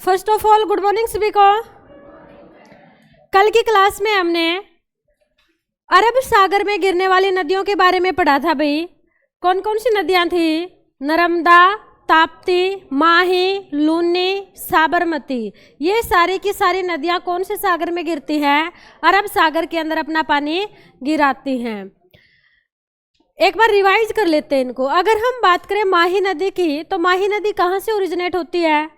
First of all good morning सभी को। कल की क्लास में हमने अरब सागर में गिरने वाली नदियों के बारे में पढ़ा था भाई। कौन कौन सी नदियां थी? नर्मदा, ताप्ती, माही, लूनी, साबरमती। ये सारी की सारी नदियां कौन से सागर में गिरती हैं? अरब सागर के अंदर अपना पानी गिराती हैं। एक बार रिवाइज कर लेते हैं इनको। अगर हम बात करें माही नदी की, तो माही नदी कहाँ से ओरिजिनेट होती है?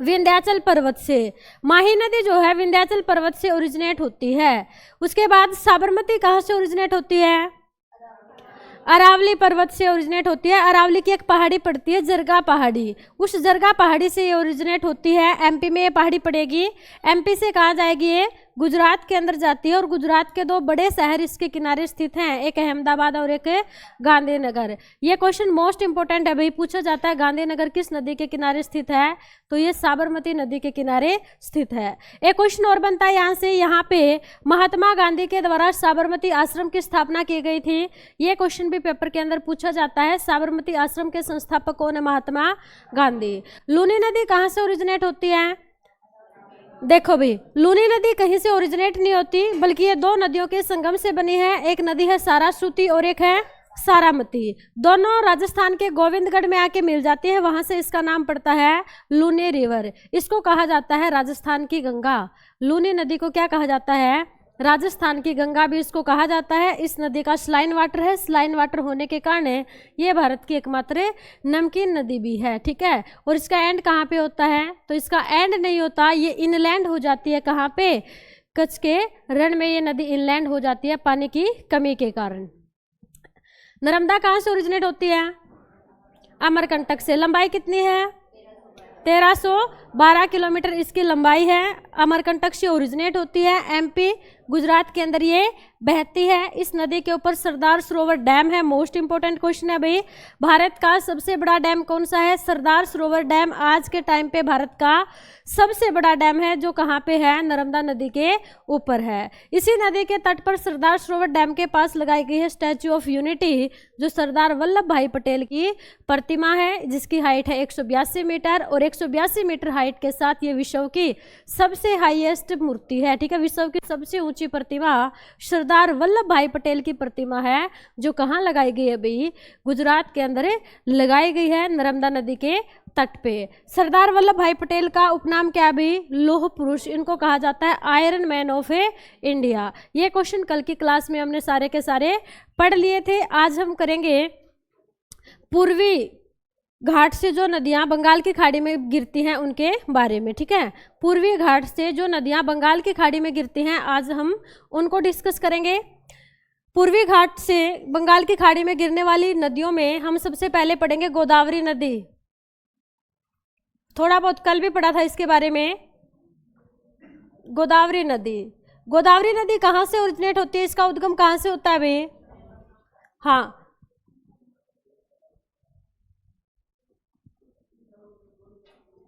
विंध्याचल पर्वत से। माही नदी जो है विंध्याचल पर्वत से ओरिजिनेट होती है। उसके बाद साबरमती कहाँ से ओरिजिनेट होती है? अरावली पर्वत से ओरिजिनेट होती है। अरावली की एक पहाड़ी पड़ती है जरगा पहाड़ी, उस जरगा पहाड़ी से ये ओरिजिनेट होती है। एमपी में ये पहाड़ी पड़ेगी। एमपी से कहाँ जाएगी? ये गुजरात के अंदर जाती है और गुजरात के दो बड़े शहर इसके किनारे स्थित हैं, एक अहमदाबाद और एक गांधीनगर। ये क्वेश्चन मोस्ट इंपोर्टेंट है भाई, पूछा जाता है गांधीनगर किस नदी के किनारे स्थित है? तो ये साबरमती नदी के किनारे स्थित है। एक क्वेश्चन और बनता है यहाँ से, यहाँ पे महात्मा गांधी के द्वारा साबरमती आश्रम की स्थापना की गई थी। ये क्वेश्चन भी पेपर के अंदर पूछा जाता है। साबरमती आश्रम के संस्थापक कौन है? महात्मा गांधी। लूनी नदी कहाँ से ओरिजिनेट होती है? देखो भाई, लूनी नदी कहीं से ओरिजिनेट नहीं होती, बल्कि ये दो नदियों के संगम से बनी है। एक नदी है सारास्वती और एक है सारामती। दोनों राजस्थान के गोविंदगढ़ में आके मिल जाती है, वहां से इसका नाम पड़ता है लूनी रिवर। इसको कहा जाता है राजस्थान की गंगा। लूनी नदी को क्या कहा जाता है? राजस्थान की गंगा भी इसको कहा जाता है। इस नदी का स्लाइन वाटर है। स्लाइन वाटर होने के कारण ये भारत की एकमात्र नमकीन नदी भी है, ठीक है। और इसका एंड कहाँ पे होता है? तो इसका एंड नहीं होता, ये इनलैंड हो जाती है। कहाँ पे? कच्छ के रण में ये नदी इनलैंड हो जाती है पानी की कमी के कारण। नर्मदा कहाँ से ओरिजिनेट होती है? अमरकंटक से। लंबाई कितनी है? 1312 किलोमीटर इसकी लंबाई है। अमरकंटक से ओरिजिनेट होती है। एमपी गुजरात के अंदर ये बहती है। इस नदी के ऊपर सरदार सरोवर डैम है। मोस्ट इंपोर्टेंट क्वेश्चन है भाई, भारत का सबसे बड़ा डैम कौन सा है? सरदार सरोवर डैम आज के टाइम पे भारत का सबसे बड़ा डैम है, जो कहाँ पे है? नर्मदा नदी के ऊपर है। इसी नदी के तट पर सरदार सरोवर डैम के पास लगाई गई है स्टैच्यू ऑफ यूनिटी, जो सरदार वल्लभ भाई पटेल की प्रतिमा है, जिसकी हाइट है 182 मीटर। और 182 मीटर हाइट के साथ ये विश्व की सबसे हाईएस्ट मूर्ति है, ठीक है। विश्व की सबसे ऊंची प्रतिमा सरदार वल्लभ भाई पटेल की प्रतिमा है, जो कहाँ लगाई गई है भाई? गुजरात के अंदर लगाई गई है, नर्मदा नदी के तट पे। सरदार वल्लभ भाई पटेल का उपनाम क्या है भाई? लौह पुरुष। इनको कहा जाता है आयरन मैन ऑफ इंडिया। ये क्वेश्चन कल की क्लास में हमने सारे के सारे पढ़ लिए थे। आज हम करेंगे पूर्वी घाट से जो नदियां बंगाल की खाड़ी में गिरती हैं उनके बारे में, ठीक है। पूर्वी घाट से जो नदियां बंगाल की खाड़ी में गिरती हैं, आज हम उनको डिस्कस करेंगे। पूर्वी घाट से बंगाल की खाड़ी में गिरने वाली नदियों में हम सबसे पहले पढ़ेंगे गोदावरी नदी। थोड़ा बहुत कल भी पढ़ा था इसके बारे में। गोदावरी नदी, गोदावरी नदी कहाँ से ओरिजिनेट होती है? इसका उद्गम कहाँ से होता है भाई? हाँ,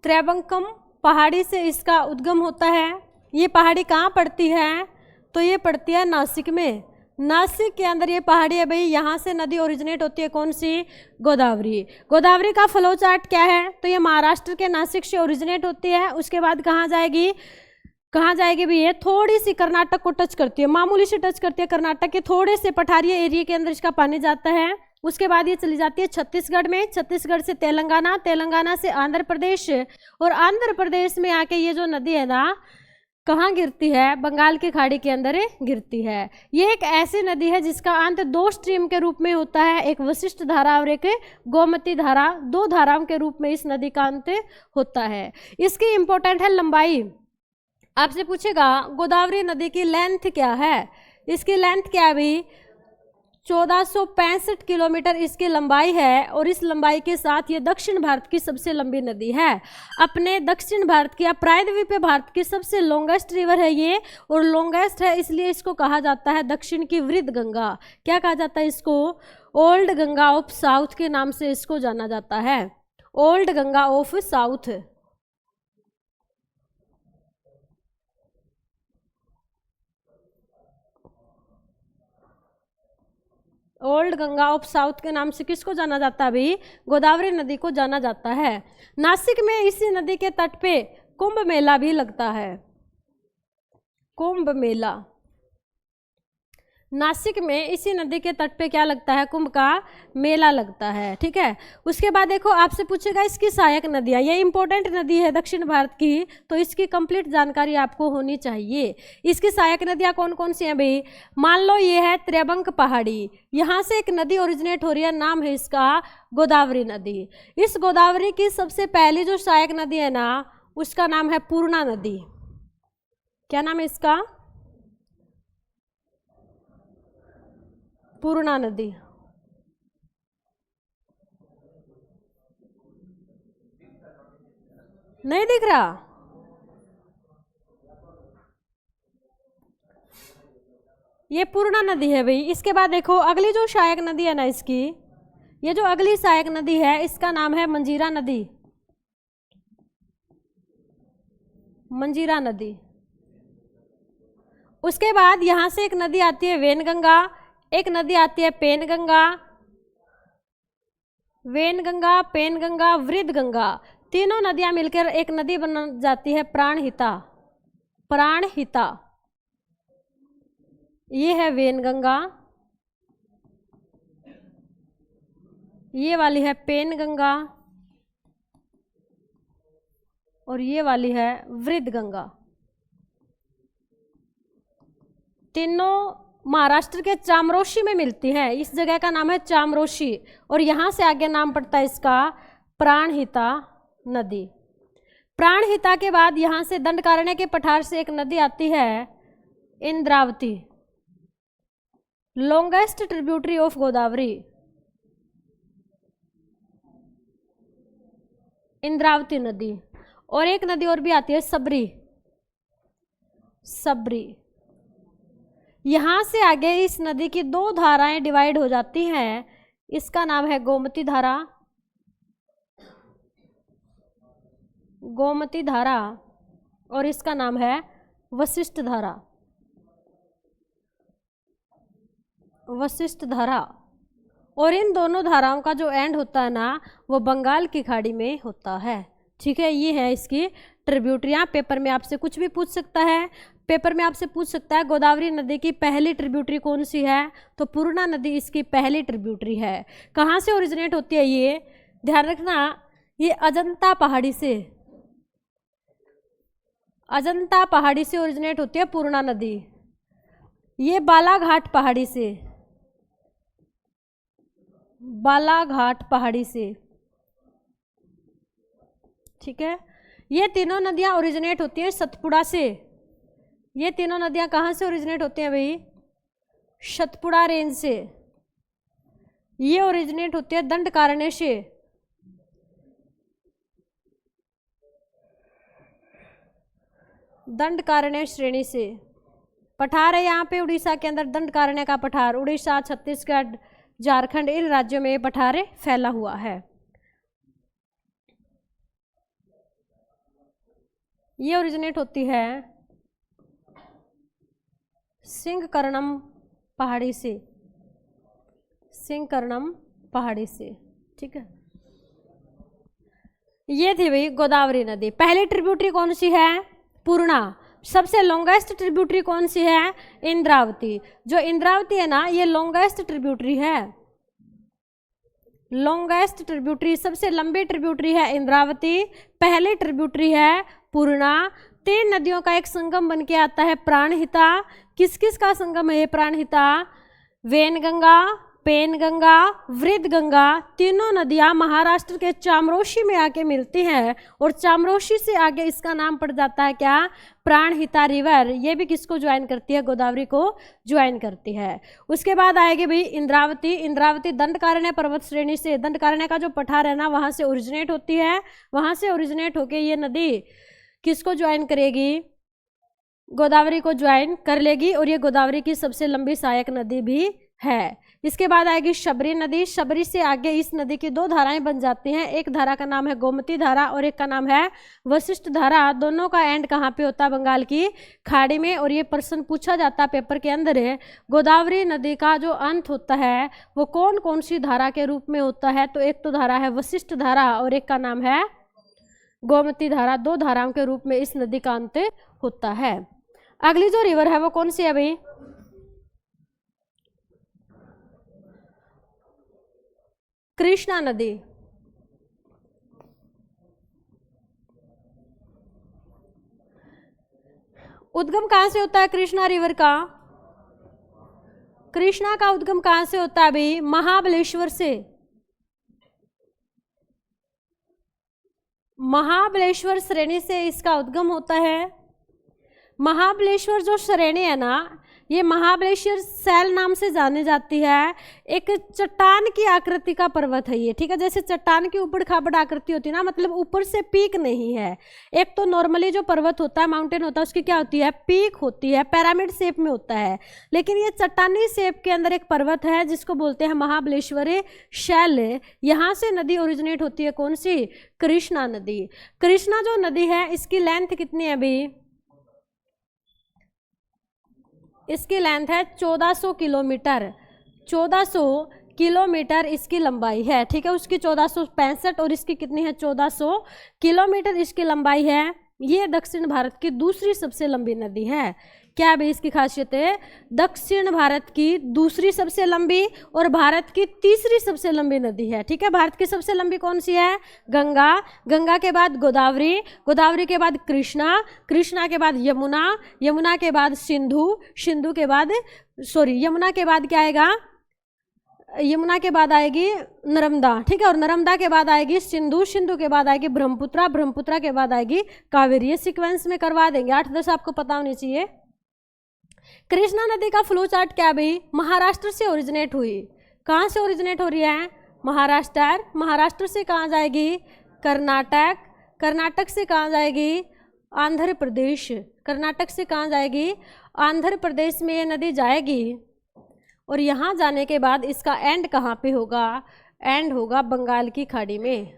त्रैबंकम पहाड़ी से इसका उद्गम होता है। ये पहाड़ी कहाँ पड़ती है? तो ये पड़ती है नासिक में। नासिक के अंदर ये पहाड़ी है भाई, यहाँ से नदी ओरिजिनेट होती है। कौन सी? गोदावरी। गोदावरी का फ्लो चार्ट क्या है? तो ये महाराष्ट्र के नासिक से ओरिजिनेट होती है। उसके बाद कहाँ जाएगी? कहाँ जाएगी भी? ये थोड़ी सी कर्नाटक को टच करती है, मामूली से टच करती है कर्नाटक के थोड़े से पठारी एरिया के अंदर इसका पानी जाता है। उसके बाद ये चली जाती है छत्तीसगढ़ में, छत्तीसगढ़ से तेलंगाना, तेलंगाना से आंध्र प्रदेश, और आंध्र प्रदेश में आके ये जो नदी है ना, कहाँ गिरती है? बंगाल की खाड़ी के अंदर गिरती है। ये एक ऐसी नदी है जिसका अंत दो स्ट्रीम के रूप में होता है, एक वशिष्ठ धारा और एक गोमती धारा। दो धाराओं के रूप में इस नदी का अंत होता है। इसकी इंपॉर्टेंट है लंबाई। आपसे पूछेगा गोदावरी नदी की लेंथ क्या है? इसकी लेंथ क्या है भाई? 1465 किलोमीटर इसकी लंबाई है। और इस लंबाई के साथ ये दक्षिण भारत की सबसे लंबी नदी है। अपने दक्षिण भारत की, प्रायद्वीप पे भारत की सबसे लॉन्गेस्ट रिवर है ये, और लॉन्गेस्ट है इसलिए इसको कहा जाता है दक्षिण की वृद्ध गंगा। क्या कहा जाता है इसको? ओल्ड गंगा ऑफ साउथ के नाम से इसको जाना जाता है, old Ganga of south. Old Ganga of south के नाम से किसको जाना जाता है भाई? गोदावरी नदी को जाना जाता है। नासिक में इसी नदी के तट पे कुंभ मेला भी लगता है। कुंभ मेला, नासिक में इसी नदी के तट पे क्या लगता है? कुंभ का मेला लगता है। ठीक है, उसके बाद देखो आपसे पूछेगा इसकी सहायक नदियाँ। ये इंपॉर्टेंट नदी है दक्षिण भारत की, तो इसकी कंप्लीट जानकारी आपको होनी चाहिए। इसकी सहायक नदियाँ कौन कौन सी हैं भाई? मान लो ये है त्रिबंक पहाड़ी, यहाँ से एक नदी ओरिजिनेट हो रही है, नाम है इसका गोदावरी नदी। इस गोदावरी की सबसे पहली जो सहायक नदी है ना, उसका नाम है पूर्णा नदी। क्या नाम है इसका? पूर्णा नदी। नहीं दिख रहा? ये पूर्णा नदी है भाई। इसके बाद देखो अगली जो सहायक नदी है ना इसकी, ये जो अगली सहायक नदी है इसका नाम है मंजीरा नदी। मंजीरा नदी। उसके बाद यहां से एक नदी आती है वेनगंगा, एक नदी आती है पेनगंगा, वेनगंगा, पेनगंगा, वृद्धगंगा। तीनों नदियां मिलकर एक नदी बन जाती है प्राणहिता। प्राणहिता, ये है वेनगंगा, ये वाली है पेनगंगा और ये वाली है वृद्धगंगा। तीनों महाराष्ट्र के चामरोशी में मिलती हैं। इस जगह का नाम है चामरोशी और यहाँ से आगे नाम पड़ता है इसका प्राणहिता नदी। प्राणहिता के बाद यहाँ से दंडकारण्य के पठार से एक नदी आती है Indravati, longest tributary of Godavari. Indravati नदी। और एक नदी और भी आती है सबरी। सबरी। यहाँ से आगे इस नदी की दो धाराएं डिवाइड हो जाती हैं। इसका नाम है गोमती धारा, गोमती धारा, और इसका नाम है वशिष्ठ धारा, वशिष्ठ धारा। और इन दोनों धाराओं का जो एंड होता है ना, वो बंगाल की खाड़ी में होता है। ठीक है, ये है इसकी ट्रिब्यूटरियाँ। पेपर में आपसे कुछ भी पूछ सकता है। पेपर में आपसे पूछ सकता है गोदावरी नदी की पहली ट्रिब्यूटरी कौन सी है, तो पूर्णा नदी इसकी पहली ट्रिब्यूटरी है। कहाँ से ओरिजिनेट होती है ये ध्यान रखना, ये अजंता पहाड़ी से, अजंता पहाड़ी से ओरिजिनेट होती है पूर्णा नदी। ये बालाघाट पहाड़ी से, बालाघाट पहाड़ी से। ठीक है, ये तीनों नदियां ओरिजिनेट होती है सतपुड़ा से। ये तीनों नदियां कहाँ से ओरिजिनेट होती हैं भाई? सतपुड़ा रेंज से। ये ओरिजिनेट होती है दंडकारण्य से। दंडकारण्य श्रेणी से। पठार है यहाँ पे उड़ीसा के अंदर, दंडकारण्य का पठार। उड़ीसा, छत्तीसगढ़, झारखंड, इन राज्यों में ये पठार फैला हुआ है। ये ओरिजिनेट होती है सिंहकर्णम पहाड़ी से, सिंहकर्णम पहाड़ी से। ठीक है, ये थी भाई गोदावरी नदी। पहली ट्रिब्यूटरी कौन सी है? पूर्णा। सबसे लॉन्गेस्ट ट्रिब्यूटरी कौन सी है? इंद्रावती। जो इंद्रावती है ना, ये लॉन्गेस्ट ट्रिब्यूटरी है। लॉन्गेस्ट ट्रिब्यूटरी, सबसे लंबी ट्रिब्यूटरी है इंद्रावती। पहली ट्रिब्यूटरी है पूर्णा। तीन नदियों का एक संगम बन के आता है प्राणहिता। किस किस का संगम है ये प्राणहिता? वेनगंगा, पेनगंगा, वृद्धगंगा। तीनों नदियां महाराष्ट्र के चामरोशी में आके मिलती हैं और चामरोशी से आगे इसका नाम पड़ जाता है क्या? प्राणहिता रिवर। ये भी किसको ज्वाइन करती है? गोदावरी को ज्वाइन करती है। उसके बाद आएगी भाई इंद्रावती। इंद्रावती दंडकारण्य पर्वत श्रेणी से, दंडकारण्य का जो पठार है ना, वहां से ओरिजिनेट होती है। वहां से ओरिजिनेट होके ये नदी किसको ज्वाइन करेगी? गोदावरी को ज्वाइन कर लेगी और ये गोदावरी की सबसे लंबी सहायक नदी भी है। इसके बाद आएगी शबरी नदी। शबरी से आगे इस नदी की दो धाराएं बन जाती हैं, एक धारा का नाम है गोमती धारा और एक का नाम है वशिष्ठ धारा। दोनों का एंड कहाँ पे होता है? बंगाल की खाड़ी में। और ये प्रश्न पूछा जाता है पेपर के अंदर है, गोदावरी नदी का जो अंत होता है वो कौन कौन सी धारा के रूप में होता है? तो एक तो धारा है वशिष्ठ धारा और एक का नाम है गोमती धारा। दो धाराओं के रूप में इस नदी का अंत होता है। अगली जो रिवर है वो कौन सी है भाई? कृष्णा नदी। उद्गम कहां से होता है कृष्णा रिवर का? कृष्णा का उद्गम कहां से होता है भाई? महाबलेश्वर से। महाबलेश्वर श्रेणी से इसका उद्गम होता है। महाबलेश्वर जो श्रेणी है ना, ये महाबलेश्वर सैल नाम से जानी जाती है। एक चट्टान की आकृति का पर्वत है ये, ठीक है। जैसे चट्टान की ऊबड़ खाबड़ आकृति होती है ना, मतलब ऊपर से पीक नहीं है। एक तो नॉर्मली जो पर्वत होता है, माउंटेन होता है, उसकी क्या होती है? पीक होती है, पिरामिड शेप में होता है। लेकिन ये चट्टानी शेप के अंदर एक पर्वत है जिसको बोलते हैं महाबलेश्वरी शैल। यहाँ से नदी ओरिजिनेट होती है, कौन सी? कृष्णा नदी। कृष्णा जो नदी है इसकी लेंथ कितनी है अभी? इसकी लेंथ है 1400 किलोमीटर। 1400 किलोमीटर इसकी लंबाई है, ठीक है। उसकी 1465 और इसकी कितनी है? 1400 किलोमीटर इसकी लंबाई है। ये दक्षिण भारत की दूसरी सबसे लंबी नदी है। क्या है इसकी खासियत है? दक्षिण भारत की दूसरी सबसे लंबी और भारत की तीसरी सबसे लंबी नदी है, ठीक है। भारत की सबसे लंबी कौन सी है? गंगा। गंगा के बाद गोदावरी, गोदावरी के बाद कृष्णा, कृष्णा के बाद यमुना, यमुना के बाद सिंधु, सिंधु के बाद यमुना के बाद क्या आएगा? यमुना के बाद आएगी नर्मदा, ठीक है। और नर्मदा के बाद आएगी सिंधु, सिंधु के बाद आएगी ब्रह्मपुत्रा, ब्रह्मपुत्रा के बाद आएगी कावेरी। ये सीक्वेंस में करवा देंगे, 8-10 आपको पता होनी चाहिए। कृष्णा नदी का फ्लो चार्ट क्या भाई? महाराष्ट्र से ओरिजिनेट हुई। कहाँ से ओरिजिनेट हो रही है? महाराष्ट्र। महाराष्ट्र से कहाँ जाएगी? कर्नाटक। कर्नाटक से कहाँ जाएगी? आंध्र प्रदेश। कर्नाटक से कहाँ जाएगी? आंध्र प्रदेश में ये नदी जाएगी। और यहाँ जाने के बाद इसका एंड कहाँ पे होगा? एंड होगा बंगाल की खाड़ी में।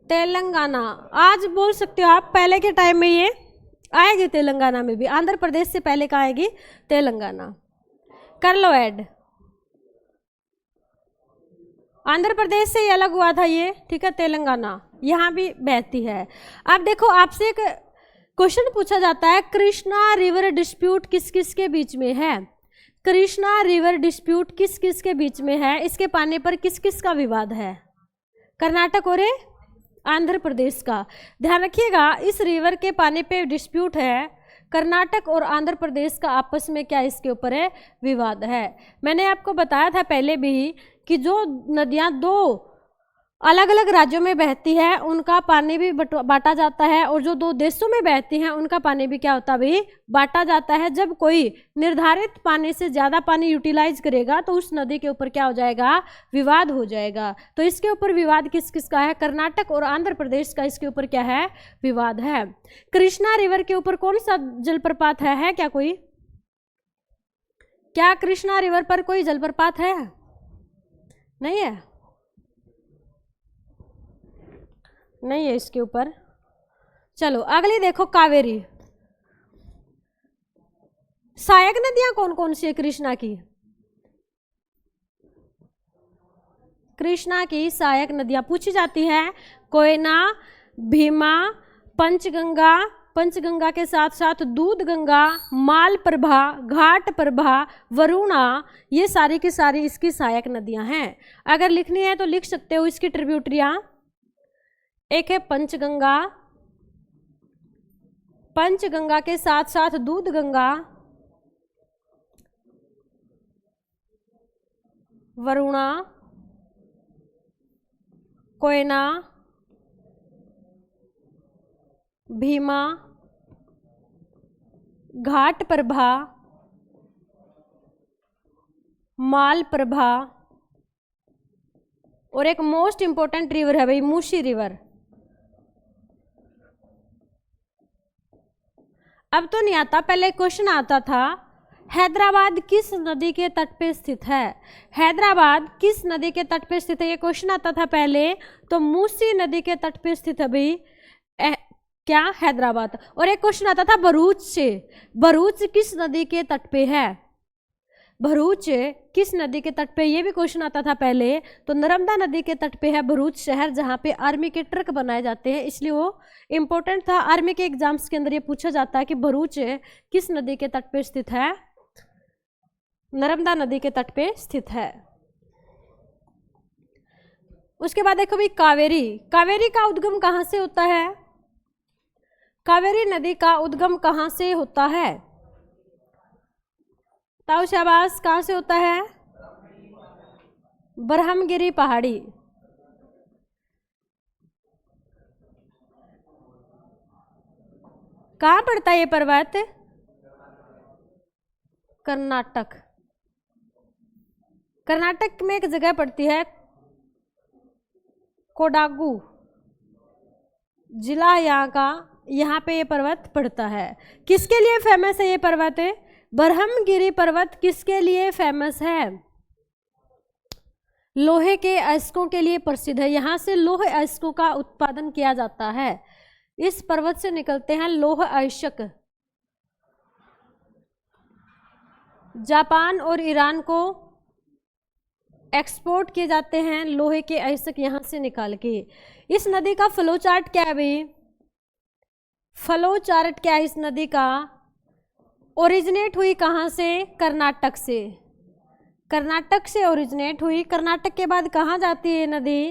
तेलंगाना। आज बोल सकते हो आप, पहले के टाइम में ये आएगी तेलंगाना में भी। आंध्र प्रदेश से पहले कहाँ आएगी? तेलंगाना। कर लो ऐड। आंध्र प्रदेश से ही अलग हुआ था ये, ठीक है। तेलंगाना यहाँ भी बहती है। अब देखो आपसे एक क्वेश्चन पूछा जाता है, कृष्णा रिवर डिस्प्यूट किस किस के बीच में है? कृष्णा रिवर डिस्प्यूट किस किस के बीच में है? इसके पानी पर किस किस का विवाद है? कर्नाटक और आंध्र प्रदेश का। ध्यान रखिएगा, इस रिवर के पानी पे डिस्प्यूट है। कर्नाटक और आंध्र प्रदेश का आपस में क्या इसके ऊपर है? विवाद है। मैंने आपको बताया था पहले भी कि जो नदियां दो अलग अलग राज्यों में बहती है उनका पानी भी बांटा जाता है, और जो दो देशों में बहती हैं उनका पानी भी क्या होता है भाई? बांटा जाता है। जब कोई निर्धारित पानी से ज़्यादा पानी यूटिलाइज करेगा तो उस नदी के ऊपर क्या हो जाएगा? विवाद हो जाएगा। तो इसके ऊपर विवाद किस किस का है? कर्नाटक और आंध्र प्रदेश का इसके ऊपर क्या है? विवाद है। कृष्णा रिवर के ऊपर कौन सा जलप्रपात है क्या कोई? क्या कृष्णा रिवर पर कोई जलप्रपात है? नहीं है, नहीं है इसके ऊपर। चलो अगली देखो, कावेरी। सहायक नदियां कौन कौन सी है कृष्णा की? कृष्णा की सहायक नदियां पूछी जाती है, कोयना, भीमा, पंचगंगा, पंचगंगा के साथ साथ दूध गंगा, मालप्रभा, घाट प्रभा, वरुणा, ये सारी की सारी इसकी सहायक नदियां हैं। अगर लिखनी है तो लिख सकते हो इसकी ट्रिब्यूटरियां। एक है पंचगंगा, पंचगंगा के साथ साथ दूध गंगा, वरुणा, कोयना, भीमा, घाट प्रभा, मालप्रभा, और एक मोस्ट इंपॉर्टेंट रिवर है भाई, मूसी रिवर। अब तो नहीं आता, पहले क्वेश्चन आता था हैदराबाद किस नदी के तट पे स्थित है। हैदराबाद किस नदी के तट पे स्थित है, ये क्वेश्चन आता था पहले। तो मूसी नदी के तट पे स्थित है भाई क्या, हैदराबाद। और एक क्वेश्चन आता था भरूच से, भरूच किस नदी के तट पे है, भरूच किस नदी के तट पे, ये भी क्वेश्चन आता था पहले। तो नर्मदा नदी के तट पे है भरूच शहर, जहाँ पे आर्मी के ट्रक बनाए जाते हैं, इसलिए वो इंपॉर्टेंट था। आर्मी के एग्जाम्स के अंदर ये पूछा जाता है कि भरूच किस नदी के तट पे स्थित है, नर्मदा नदी के तट पे स्थित है। उसके बाद देखो भाई कावेरी, कावेरी का उद्गम कहाँ से होता है, कावेरी नदी का उद्गम कहाँ से होता है, ताऊ शाबाश, कहाँ से होता है, ब्रह्मगिरी पहाड़ी। कहाँ पड़ता है ये पर्वत, कर्नाटक, कर्नाटक में एक जगह पड़ती है कोडागू जिला यहाँ का, यहाँ पे ये पर्वत पड़ता है। किसके लिए फेमस है ये पर्वत, ब्रह्मगिरी पर्वत किसके लिए फेमस है, लोहे के अयस्कों के लिए प्रसिद्ध है। यहाँ से लोह अयस्कों का उत्पादन किया जाता है, इस पर्वत से निकलते हैं लोह अयस्क। जापान और ईरान को एक्सपोर्ट किए जाते हैं लोहे के अयस्क यहाँ से निकाल के। इस नदी का फ्लो चार्ट क्या है भाई, फ्लो चार्ट क्या है इस नदी का, ओरिजिनेट हुई कहाँ से, कर्नाटक से, कर्नाटक से ओरिजिनेट हुई। कर्नाटक के बाद कहाँ जाती है नदी,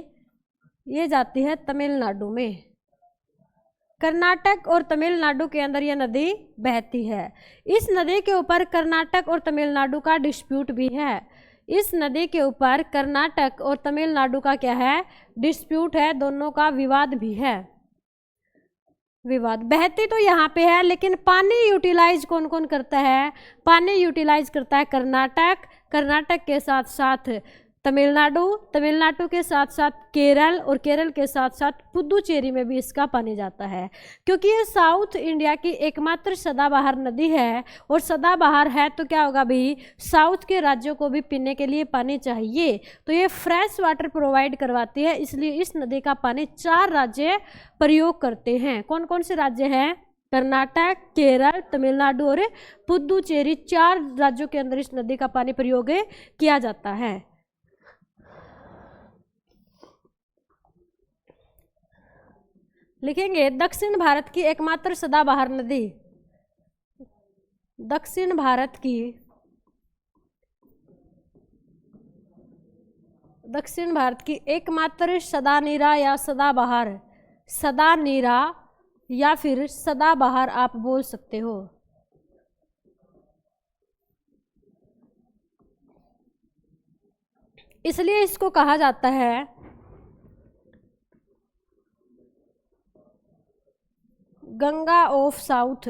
ये जाती है तमिलनाडु में। कर्नाटक और तमिलनाडु के अंदर यह नदी बहती है। इस नदी के ऊपर कर्नाटक और तमिलनाडु का डिस्प्यूट भी है, इस नदी के ऊपर कर्नाटक और तमिलनाडु का क्या है, डिस्प्यूट है, दोनों का विवाद भी है, विवाद। बहती तो यहाँ पे है, लेकिन पानी यूटिलाइज कौन कौन करता है, पानी यूटिलाइज करता है कर्नाटक, कर्नाटक के साथ साथ तमिलनाडु, तमिलनाडु के साथ साथ केरल, और केरल के साथ साथ पुदुचेरी में भी इसका पानी जाता है। क्योंकि ये साउथ इंडिया की एकमात्र सदाबहार नदी है, और सदाबहार है तो क्या होगा भाई, साउथ के राज्यों को भी पीने के लिए पानी चाहिए, तो ये फ्रेश वाटर प्रोवाइड करवाती है। इसलिए इस नदी का पानी 4 राज्य प्रयोग करते हैं। कौन कौन से राज्य हैं, कर्नाटक, केरल, तमिलनाडु और पुदुचेरी, 4 राज्यों के अंदर इस नदी का पानी प्रयोग किया जाता है। लिखेंगे दक्षिण भारत की एकमात्र सदाबहार नदी, दक्षिण भारत की, दक्षिण भारत की एकमात्र सदानीरा या सदाबहार, सदानीरा या फिर सदाबहार आप बोल सकते हो। इसलिए इसको कहा जाता है Ganga of south,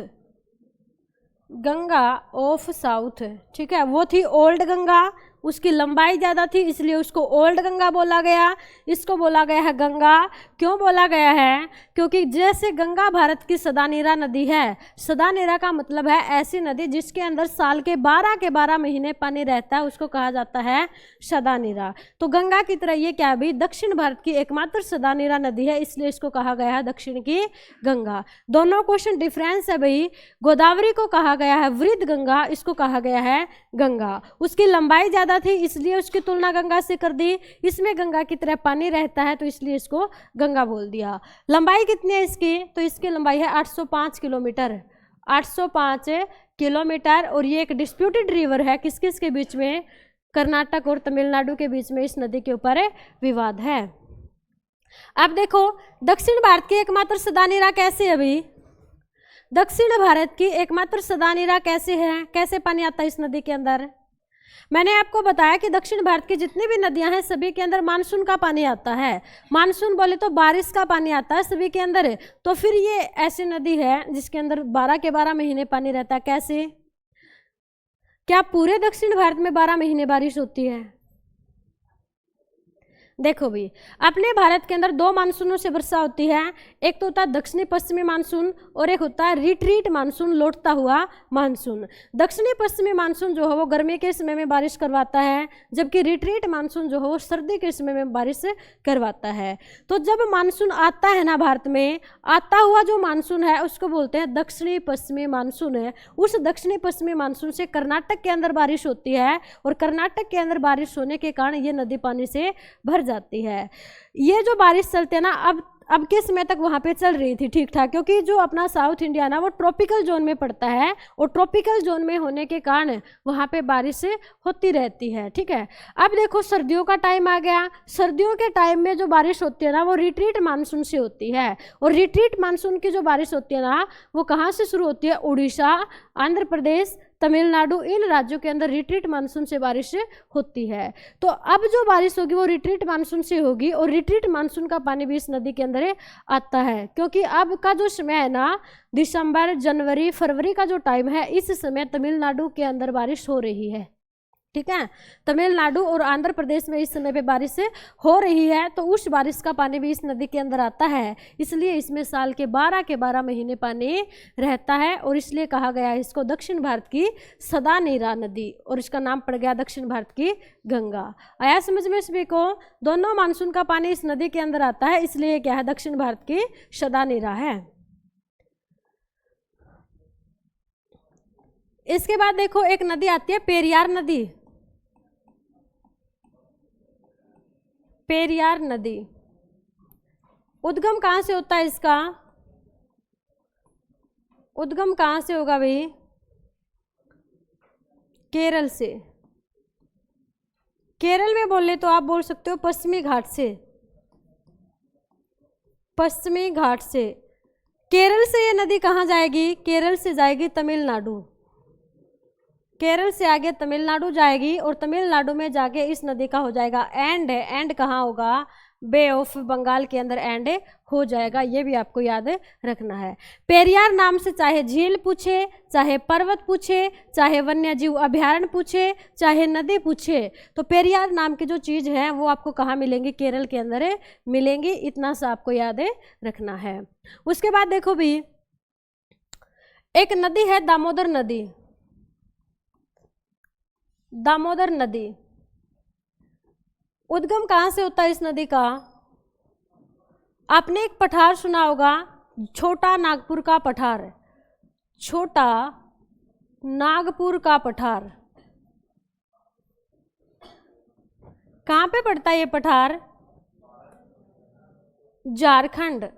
Ganga of south, ठीक है। वो थी ओल्ड गंगा, उसकी लंबाई ज़्यादा थी इसलिए उसको ओल्ड गंगा बोला गया। इसको बोला गया है गंगा, क्यों बोला गया है, क्योंकि जैसे गंगा भारत की सदानीरा नदी है, सदानीरा का मतलब है ऐसी नदी जिसके अंदर साल के 12 महीने पानी रहता है, उसको कहा जाता है सदानीरा। तो गंगा की तरह ये क्या है भाई, दक्षिण भारत की एकमात्र सदानीरा नदी है, इसलिए इसको कहा गया है दक्षिण की गंगा। दोनों क्वेश्चन डिफरेंस है भाई, गोदावरी को कहा गया है वृद्ध गंगा, इसको कहा गया है गंगा। उसकी लंबाई ज़्यादा थी इसलिए उसकी तुलना गंगा से कर दी, इसमें गंगा की तरह पानी रहता है तो इसलिए इसको गंगा बोल दिया। लंबाई कितनी है इसकी, तो इसकी लंबाई है 805 किलोमीटर, 805 किलोमीटर। और ये एक डिस्प्यूटेड रिवर है, किस किस के बीच में, कर्नाटक और तमिलनाडु के बीच में इस नदी के ऊपर विवाद है। अब देखो दक्षिण भारत की एकमात्र सदानीरा कैसे है भाई, दक्षिण भारत की एकमात्र सदानीरा कैसे है, कैसे पानी आता है इस नदी के अंदर। मैंने आपको बताया कि दक्षिण भारत की जितनी भी नदियां हैं सभी के अंदर मानसून का पानी आता है। मानसून बोले तो बारिश का पानी आता है सभी के अंदर, तो फिर ये ऐसी नदी है जिसके अंदर 12 के 12 महीने पानी रहता है। कैसे, क्या पूरे दक्षिण भारत में 12 महीने बारिश होती है, देखो भी, अपने भारत के अंदर दो मानसूनों से वर्षा होती है। एक तो होता है दक्षिणी पश्चिमी मानसून और एक होता है रिट्रीट मानसून, लौटता हुआ मानसून। दक्षिणी पश्चिमी मानसून जो है वो गर्मी के समय में बारिश करवाता है, जबकि रिट्रीट मानसून जो है वो सर्दी के समय में बारिश करवाता है। तो जब मानसून आता है ना भारत में, आता हुआ जो मानसून है उसको बोलते हैं दक्षिणी पश्चिमी मानसून है। उस दक्षिणी पश्चिमी मानसून से कर्नाटक के अंदर बारिश होती है और कर्नाटक के अंदर बारिश होने के कारण ये नदी पानी से भर जाती है। ये जो बारिश चलती है ना, अब के समय तक वहाँ पे चल रही थी ठीक ठाक, क्योंकि जो अपना साउथ इंडिया ना वो ट्रॉपिकल जोन में पड़ता है और ट्रॉपिकल जोन में होने के कारण वहाँ पे बारिश होती रहती है। ठीक है, अब देखो सर्दियों का टाइम आ गया। सर्दियों के टाइम में जो बारिश होती है ना वो रिट्रीट मानसून से होती है, और रिट्रीट मानसून की जो बारिश होती है ना वो कहाँ से शुरू होती है? उड़ीसा, आंध्र प्रदेश, तमिलनाडु, इन राज्यों के अंदर रिट्रीट मानसून से बारिश होती है। तो अब जो बारिश होगी वो रिट्रीट मानसून से होगी, और रिट्रीट मानसून का पानी भी इस नदी के अंदर आता है, क्योंकि अब का जो समय है ना, दिसंबर, जनवरी, फरवरी का जो टाइम है, इस समय तमिलनाडु के अंदर बारिश हो रही है। ठीक है, तमिलनाडु और आंध्र प्रदेश में इस समय पे बारिश हो रही है, तो उस बारिश का पानी भी इस नदी के अंदर आता है। इसलिए इसमें साल के 12 महीने पानी रहता है, और इसलिए कहा गया है इसको दक्षिण भारत की सदा नीरा नदी, और इसका नाम पड़ गया दक्षिण भारत की गंगा। आया समझ में सभी को? दोनों मानसून का पानी इस नदी के अंदर आता है, इसलिए क्या है? दक्षिण भारत की सदा नीरा है। इसके बाद देखो एक नदी आती है पेरियार नदी। पेरियार नदी उद्गम कहाँ से होता है? इसका उद्गम कहाँ से होगा भाई? केरल से। केरल में बोले तो आप बोल सकते हो पश्चिमी घाट से, पश्चिमी घाट से। केरल से ये नदी कहाँ जाएगी? केरल से जाएगी तमिलनाडु। केरल से आगे तमिलनाडु जाएगी, और तमिलनाडु में जाके इस नदी का हो जाएगा एंड। एंड कहाँ होगा? बे ऑफ बंगाल के अंदर एंड हो जाएगा, ये भी आपको याद रखना है। पेरियार नाम से चाहे झील पूछे, चाहे पर्वत पूछे, चाहे वन्य जीव अभ्यारण्य पूछे, चाहे नदी पूछे, तो पेरियार नाम की जो चीज़ है वो आपको कहाँ मिलेंगी? केरल के अंदर मिलेंगी। इतना सा आपको याद रखना है। उसके बाद देखो भी, एक नदी है दामोदर नदी। दामोदर नदी उद्गम कहाँ से होता है इस नदी का? आपने एक पठार सुना होगा, छोटा नागपुर का पठार। छोटा नागपुर का पठार कहाँ पे पड़ता है ये पठार? झारखंड।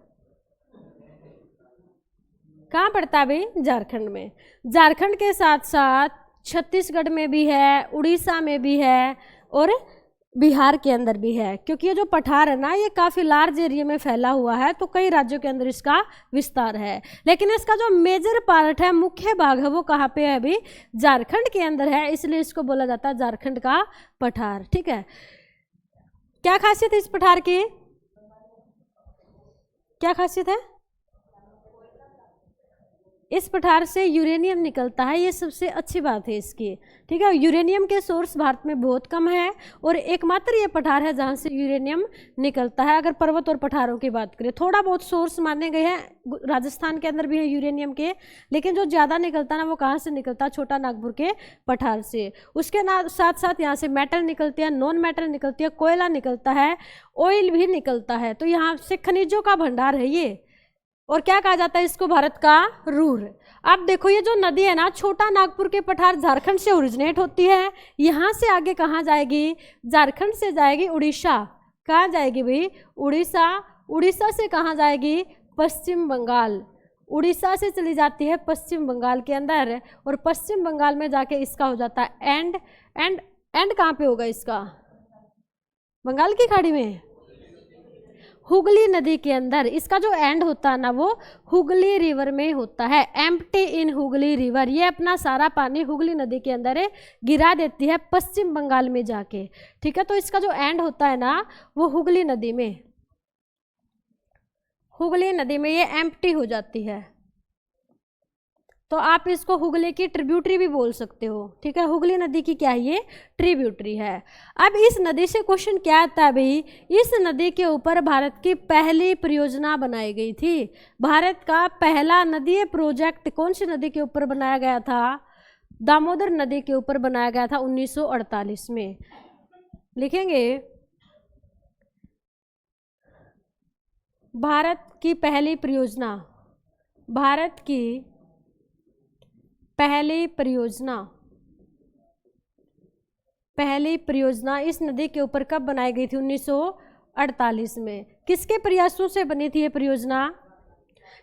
कहाँ पड़ता है भाई? झारखंड में। झारखंड के साथ साथ छत्तीसगढ़ में भी है, उड़ीसा में भी है, और बिहार के अंदर भी है, क्योंकि ये जो पठार है ना ये काफ़ी लार्ज एरिया में फैला हुआ है, तो कई राज्यों के अंदर इसका विस्तार है। लेकिन इसका जो मेजर पार्ट है, मुख्य भाग है, वो कहाँ पे है अभी? झारखंड के अंदर है, इसलिए इसको बोला जाता है झारखंड का पठार। ठीक है, क्या खासियत है इस पठार की? क्या खासियत है? इस पठार से यूरेनियम निकलता है, ये सबसे अच्छी बात है इसकी। ठीक है, यूरेनियम के सोर्स भारत में बहुत कम है, और एकमात्र ये पठार है जहाँ से यूरेनियम निकलता है। अगर पर्वत और पठारों की बात करें, थोड़ा बहुत सोर्स माने गए हैं, राजस्थान के अंदर भी है यूरेनियम के, लेकिन जो ज़्यादा निकलता है ना वो कहाँ से निकलता है? छोटा नागपुर के पठार से। उसके साथ साथ यहाँ से मेटल निकलती है, नॉन मेटल निकलती है, कोयला निकलता है, ऑयल भी निकलता है, तो यहाँ से खनिजों का भंडार है ये। और क्या कहा जाता है इसको? भारत का रूर। अब देखो ये जो नदी है ना, छोटा नागपुर के पठार झारखंड से ओरिजिनेट होती है, यहाँ से आगे कहाँ जाएगी? झारखंड से जाएगी उड़ीसा। कहाँ जाएगी भाई? उड़ीसा। उड़ीसा से कहाँ जाएगी? पश्चिम बंगाल। उड़ीसा से चली जाती है पश्चिम बंगाल के अंदर, और पश्चिम बंगाल में जाके इसका हो जाता है एंड। एंड कहाँ पे होगा इसका? बंगाल की खाड़ी में, हुगली नदी के अंदर। इसका जो एंड होता है ना वो हुगली रिवर में होता है, एम्प्टी इन हुगली रिवर। ये अपना सारा पानी हुगली नदी के अंदर गिरा देती है पश्चिम बंगाल में जाके। ठीक है, तो इसका जो एंड होता है ना वो हुगली नदी में, हुगली नदी में ये एम्प्टी हो जाती है। तो आप इसको हुगली की ट्रिब्यूटरी भी बोल सकते हो, ठीक है। हुगली नदी की क्या है, ये ट्रिब्यूटरी है। अब इस नदी से क्वेश्चन क्या आता है भाई, इस नदी के ऊपर भारत की पहली परियोजना बनाई गई थी। भारत का पहला नदीय प्रोजेक्ट कौन सी नदी के ऊपर बनाया गया था, दामोदर नदी के ऊपर बनाया गया था 1948 में। लिखेंगे भारत की पहली परियोजना, भारत की पहली परियोजना इस नदी के ऊपर कब बनाई गई थी, 1948 में। किसके प्रयासों से बनी थी ये परियोजना,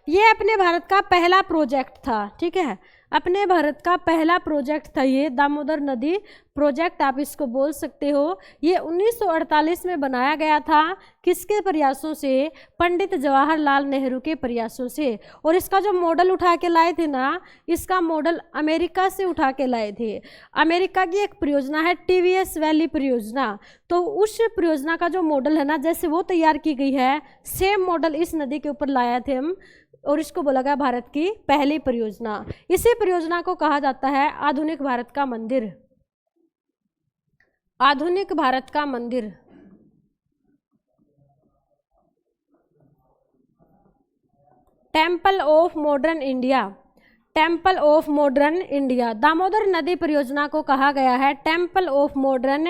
ये अपने भारत का पहला प्रोजेक्ट था, ठीक है। अपने भारत का पहला प्रोजेक्ट था ये दामोदर नदी प्रोजेक्ट, आप इसको बोल सकते हो। ये 1948 में बनाया गया था। किसके प्रयासों से, पंडित जवाहरलाल नेहरू के प्रयासों से। और इसका जो मॉडल उठा के लाए थे ना, इसका मॉडल अमेरिका से उठा के लाए थे। अमेरिका की एक परियोजना है टीवीएस वैली परियोजना, तो उस परियोजना का जो मॉडल है ना, जैसे वो तैयार की गई है, सेम मॉडल इस नदी के ऊपर लाया थे हम, और इसको बोला गया भारत की पहली परियोजना। इसी परियोजना को कहा जाता है आधुनिक भारत का मंदिर, आधुनिक भारत का मंदिर। Temple of modern India, temple of modern India. Damodar नदी परियोजना को कहा गया है टेम्पल ऑफ मॉडर्न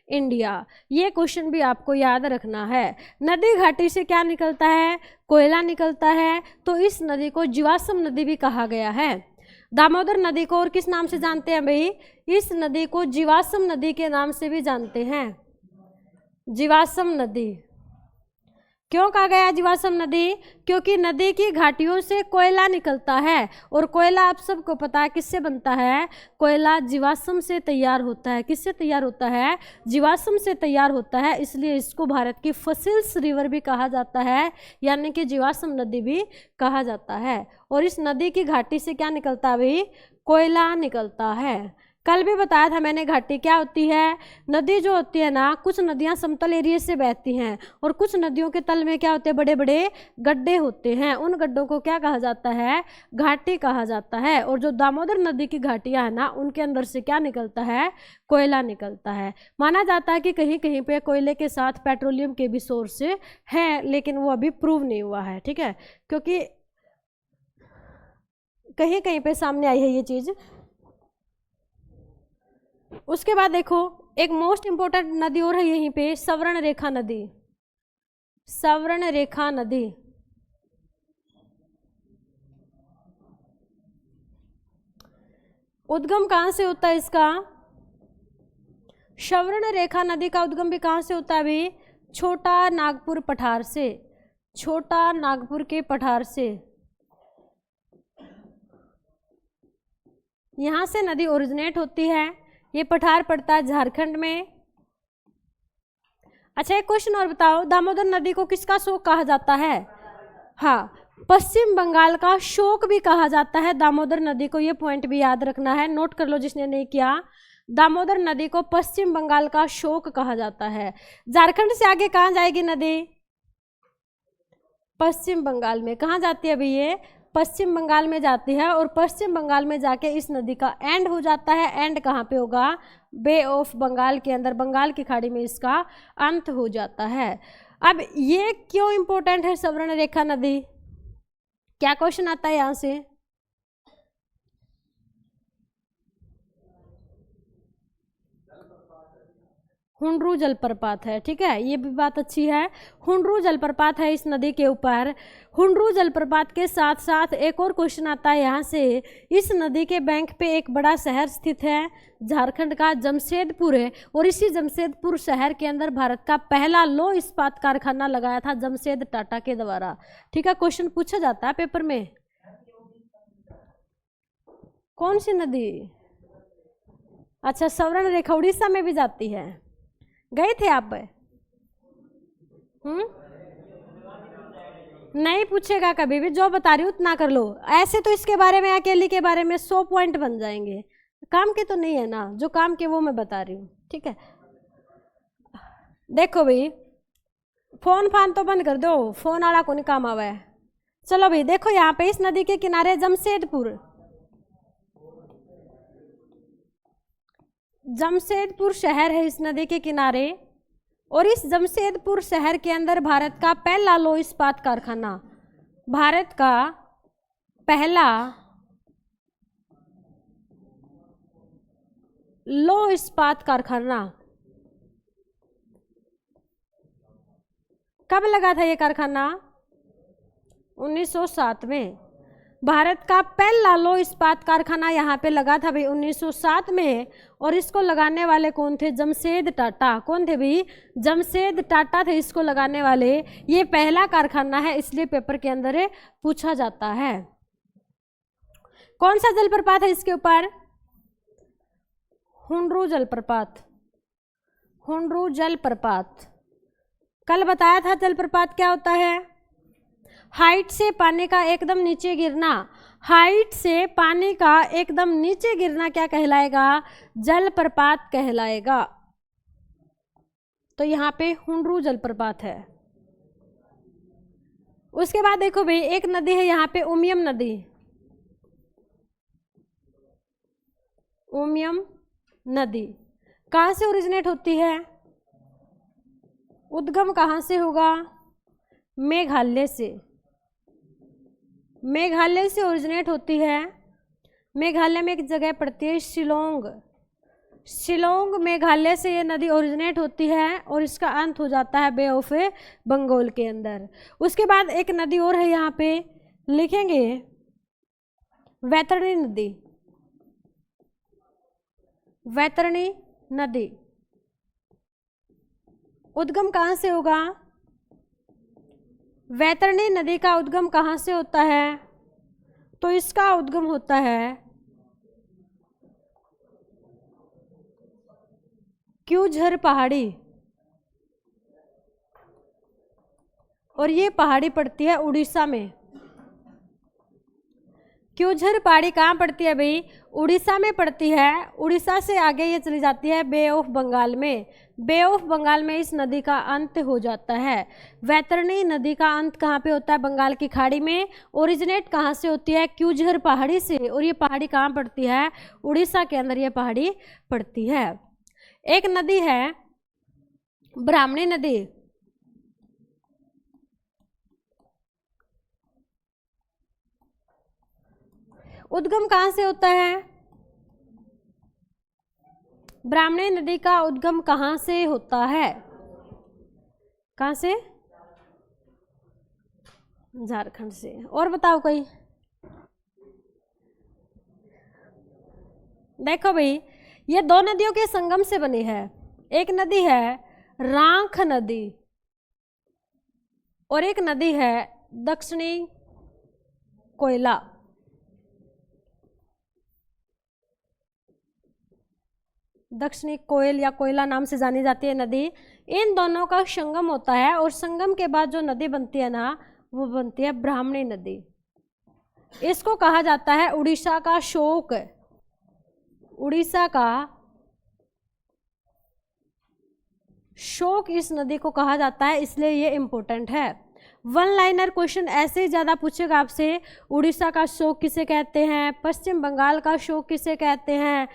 इंडिया। ये क्वेश्चन भी आपको याद रखना है। नदी घाटी से क्या निकलता है, कोयला निकलता है, तो इस नदी को जीवाश्म नदी भी कहा गया है। दामोदर नदी को और किस नाम से जानते हैं भाई, इस नदी को जीवाश्म नदी के नाम से भी जानते हैं, जीवाश्म नदी। क्यों कहा गया जीवाश्म नदी, क्योंकि नदी की घाटियों से कोयला निकलता है, और कोयला आप सबको पता है किससे बनता है, कोयला जीवाश्म से तैयार होता है। किससे तैयार होता है, जीवाश्म से तैयार होता है। इसलिए इसको भारत की फसिल्स रिवर भी कहा जाता है, यानी कि जीवाश्म नदी भी कहा जाता है। और इस नदी की घाटी से क्या निकलता है भाई, कोयला निकलता है। कल भी बताया था मैंने घाटी क्या होती है। नदी जो होती है ना, कुछ नदियां समतल एरिया से बहती हैं, और कुछ नदियों के तल में क्या होते हैं, बड़े बड़े गड्ढे होते हैं। उन गड्ढों को क्या कहा जाता है, घाटी कहा जाता है। और जो दामोदर नदी की घाटियां है ना, उनके अंदर से क्या निकलता है, कोयला निकलता है। माना जाता है कि कहीं कहीं पे कोयले के साथ पेट्रोलियम के भी सोर्स हैं, लेकिन वो अभी प्रूव नहीं हुआ है, ठीक है, क्योंकि कहीं कहीं पे सामने आई है ये चीज़। उसके बाद देखो एक मोस्ट इंपोर्टेंट नदी और है यहीं पे, सवर्ण रेखा नदी, सवर्ण रेखा नदी। उद्गम कहाँ से होता है इसका, सवर्ण रेखा नदी का उद्गम भी कहाँ से होता है भाई, छोटा नागपुर पठार से, छोटा नागपुर के पठार से। यहां से नदी ओरिजिनेट होती है। ये पठार पड़ता है झारखंड में। अच्छा एक क्वेश्चन और बताओ, दामोदर नदी को किसका शोक कहा जाता है, हाँ, पश्चिम बंगाल का शोक भी कहा जाता है दामोदर नदी को। ये पॉइंट भी याद रखना है, नोट कर लो जिसने नहीं किया। दामोदर नदी को पश्चिम बंगाल का शोक कहा जाता है। झारखंड से आगे कहाँ जाएगी नदी, पश्चिम बंगाल में। कहाँ जाती है अभी ये, पश्चिम बंगाल में जाती है, और पश्चिम बंगाल में जाके इस नदी का एंड हो जाता है। एंड कहाँ पे होगा, बे ऑफ बंगाल के अंदर, बंगाल की खाड़ी में इसका अंत हो जाता है। अब ये क्यों इंपॉर्टेंट है सवर्ण रेखा नदी, क्या क्वेश्चन आता है यहां से, हुंडरू जलप्रपात है, ठीक है, ये भी बात अच्छी है। हुंडरू जलप्रपात है इस नदी के ऊपर। हुंडरू जलप्रपात के साथ साथ एक और क्वेश्चन आता है यहाँ से, इस नदी के बैंक पे एक बड़ा शहर स्थित है, झारखंड का जमशेदपुर है, और इसी जमशेदपुर शहर के अंदर भारत का पहला लौह इस्पात कारखाना लगाया था जमशेद टाटा के द्वारा, ठीक है। क्वेश्चन पूछा जाता है पेपर में, कौन सी नदी, अच्छा सवर्ण रेखा उड़ीसा में भी जाती है, गए थे आप, नहीं पूछेगा कभी भी, जो बता रही हूँ उतना कर लो। ऐसे तो इसके बारे में, अकेली के बारे में 100 पॉइंट बन जाएंगे, काम के तो नहीं है ना, जो काम के वो मैं बता रही हूँ, ठीक है। देखो भाई फोन फान तो बंद कर दो, फोन वाला को नहीं काम आवा है। चलो भाई देखो यहाँ पे इस नदी के किनारे जमशेदपुर, जमशेदपुर शहर है इस नदी के किनारे, और इस जमशेदपुर शहर के अंदर भारत का पहला लौह इस्पात कारखाना, भारत का पहला लौह इस्पात कारखाना कब लगा था ये कारखाना? 1907 में। भारत का पहला लौह इस्पात कारखाना यहाँ पे लगा था भाई 1907 में, और इसको लगाने वाले कौन थे? जमशेद टाटा। कौन थे भाई? जमशेद टाटा थे इसको लगाने वाले। ये पहला कारखाना है, इसलिए पेपर के अंदर पूछा जाता है। कौन सा जलप्रपात है इसके ऊपर? हुंड्रू जलप्रपात। हुंड्रू जलप्रपात कल बताया था। जलप्रपात क्या होता है? हाइट से पानी का एकदम नीचे गिरना। हाइट से पानी का एकदम नीचे गिरना क्या कहलाएगा? जलप्रपात कहलाएगा। तो यहाँ पे हुंड्रू जलप्रपात है। उसके बाद देखो भाई, एक नदी है यहाँ पे, उमियम नदी। उमियम नदी कहाँ से ओरिजिनेट होती है? उद्गम कहाँ से होगा? मेघालय से। मेघालय से ओरिजिनेट होती है। मेघालय में एक जगह पड़ती है शिलोंग। शिलोंग मेघालय से ये नदी ओरिजिनेट होती है, और इसका अंत हो जाता है बे ऑफ बंगाल के अंदर। उसके बाद एक नदी और है यहाँ पे, लिखेंगे वैतरणी नदी। वैतरणी नदी उद्गम कहाँ से होगा? वैतरणी नदी का उद्गम कहाँ से होता है? तो इसका उद्गम होता है क्यूझर पहाड़ी, और ये पहाड़ी पड़ती है उड़ीसा में। क्यूझर पहाड़ी कहाँ पड़ती है भाई? उड़ीसा में पड़ती है। उड़ीसा से आगे ये चली जाती है बे ऑफ बंगाल में। बे ऑफ बंगाल में इस नदी का अंत हो जाता है। वैतरणी नदी का अंत कहाँ पे होता है? बंगाल की खाड़ी में। ओरिजिनेट कहाँ से होती है? क्यूझर पहाड़ी से, और ये पहाड़ी कहाँ पड़ती है? उड़ीसा के अंदर ये पहाड़ी पड़ती है। एक नदी है ब्राह्मणी नदी। उद्गम कहाँ से होता है? ब्राह्मणी नदी का उद्गम कहाँ से होता है? कहाँ से? झारखंड से। और बताओ कोई। देखो भाई, ये दो नदियों के संगम से बनी है। एक नदी है रांख नदी, और एक नदी है दक्षिणी कोयला। दक्षिणी कोयल या कोयला नाम से जानी जाती है नदी। इन दोनों का संगम होता है, और संगम के बाद जो नदी बनती है ना, वो बनती है ब्राह्मणी नदी। इसको कहा जाता है उड़ीसा का शोक। उड़ीसा का शोक इस नदी को कहा जाता है, इसलिए ये इंपॉर्टेंट है। वन लाइनर क्वेश्चन ऐसे ही ज़्यादा पूछेगा आपसे। उड़ीसा का शोक किसे कहते हैं? पश्चिम बंगाल का शोक किसे कहते हैं?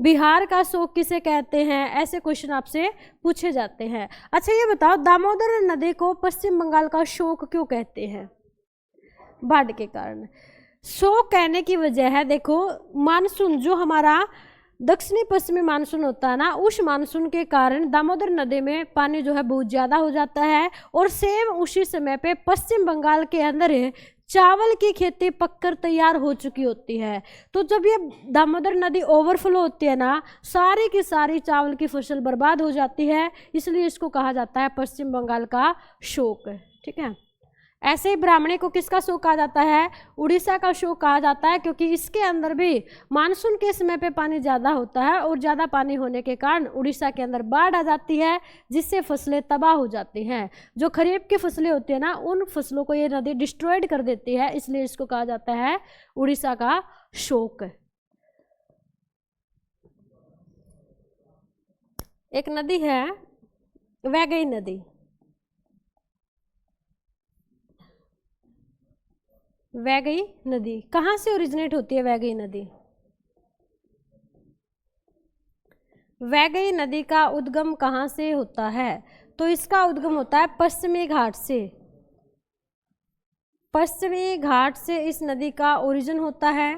बिहार का शोक किसे कहते हैं? ऐसे क्वेश्चन आपसे पूछे जाते हैं। अच्छा ये बताओ, दामोदर नदी को पश्चिम बंगाल का शोक क्यों कहते हैं? बाढ़ के कारण। शोक कहने की वजह है, देखो मानसून जो हमारा दक्षिणी पश्चिमी मानसून होता है ना, उस मानसून के कारण दामोदर नदी में पानी जो है बहुत ज़्यादा हो जाता है, और सेम उसी समय पे पश्चिम बंगाल के अंदर चावल की खेती पककर तैयार हो चुकी होती है। तो जब ये दामोदर नदी ओवरफ्लो होती है ना, सारी की सारी चावल की फसल बर्बाद हो जाती है, इसलिए इसको कहा जाता है पश्चिम बंगाल का शोक। ठीक है। ऐसे ही ब्राह्मणी को किसका शोक कहा जाता है? उड़ीसा का शोक कहा जाता है, क्योंकि इसके अंदर भी मानसून के समय पे पानी ज़्यादा होता है, और ज़्यादा पानी होने के कारण उड़ीसा के अंदर बाढ़ आ जाती है, जिससे फसलें तबाह हो जाती हैं। जो खरीफ की फसलें होती है ना, उन फसलों को ये नदी डिस्ट्रॉयड कर देती है, इसलिए इसको कहा जाता है उड़ीसा का शोक। एक नदी है वैगई नदी। वैगई नदी कहाँ से ओरिजिनेट होती है? वैगई नदी वैगई नदी का उद्गम कहाँ से होता है? तो इसका उद्गम होता है पश्चिमी घाट से। पश्चिमी घाट से इस नदी का ओरिजिन होता है।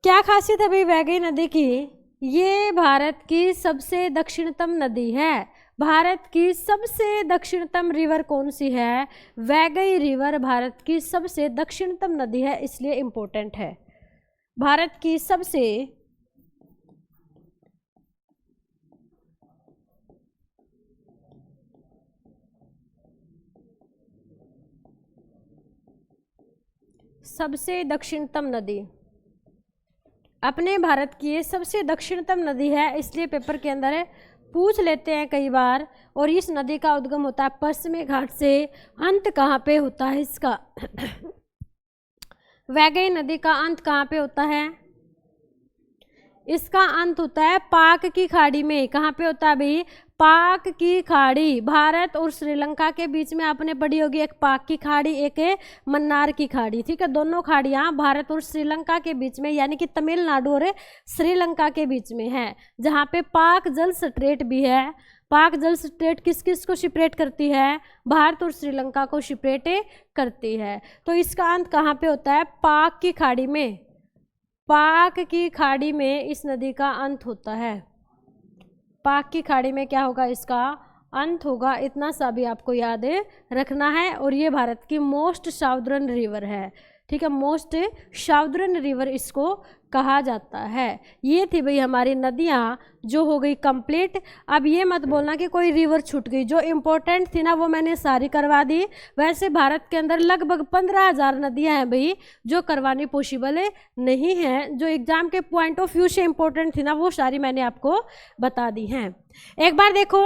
क्या खासियत है भाई वैगई नदी की? ये भारत की सबसे दक्षिणतम नदी है। भारत की सबसे दक्षिणतम रिवर कौन सी है? वैगई रिवर भारत की सबसे दक्षिणतम नदी है, इसलिए इंपॉर्टेंट है। भारत की सबसे दक्षिणतम नदी, अपने भारत की ये सबसे दक्षिणतम नदी है, इसलिए पेपर के अंदर पूछ लेते हैं कई बार। और इस नदी का उद्गम होता है पश्चिमी घाट से। अंत कहाँ पे होता है इसका? वैगई नदी का अंत कहाँ पे होता है? इसका अंत होता है पाक की खाड़ी में। कहाँ पे होता है भाई? पाक की खाड़ी। भारत और श्रीलंका के बीच में आपने पढ़ी होगी, एक पाक की खाड़ी, एक मन्नार की खाड़ी। ठीक है, दोनों खाड़ियाँ भारत और श्रीलंका के बीच में, यानी कि तमिलनाडु और श्रीलंका के बीच में है, जहाँ पे पाक जल स्ट्रेट भी है। पाक जल स्ट्रेट किस किस को सेपरेट करती है? भारत और श्रीलंका को सेपरेट करती है। तो इसका अंत कहाँ पे होता है? पाक की खाड़ी में। पाक की खाड़ी में इस नदी का अंत होता है। पाक की खाड़ी में क्या होगा? इसका अंत होगा। इतना सा भी आपको याद रखना है। और ये भारत की मोस्ट साउदर्न रिवर है। ठीक है, मोस्ट साउदर्न रिवर इसको कहा जाता है। ये थी भाई हमारी नदियाँ, जो हो गई कंप्लीट। अब ये मत बोलना कि कोई रिवर छूट गई। जो इम्पोर्टेंट थी ना वो मैंने सारी करवा दी। वैसे भारत के अंदर लगभग 15,000 नदियाँ हैं भाई, जो करवानी पॉसिबल नहीं है। जो एग्जाम के पॉइंट ऑफ व्यू से इम्पोर्टेंट थी ना वो सारी मैंने आपको बता दी हैं। एक बार देखो,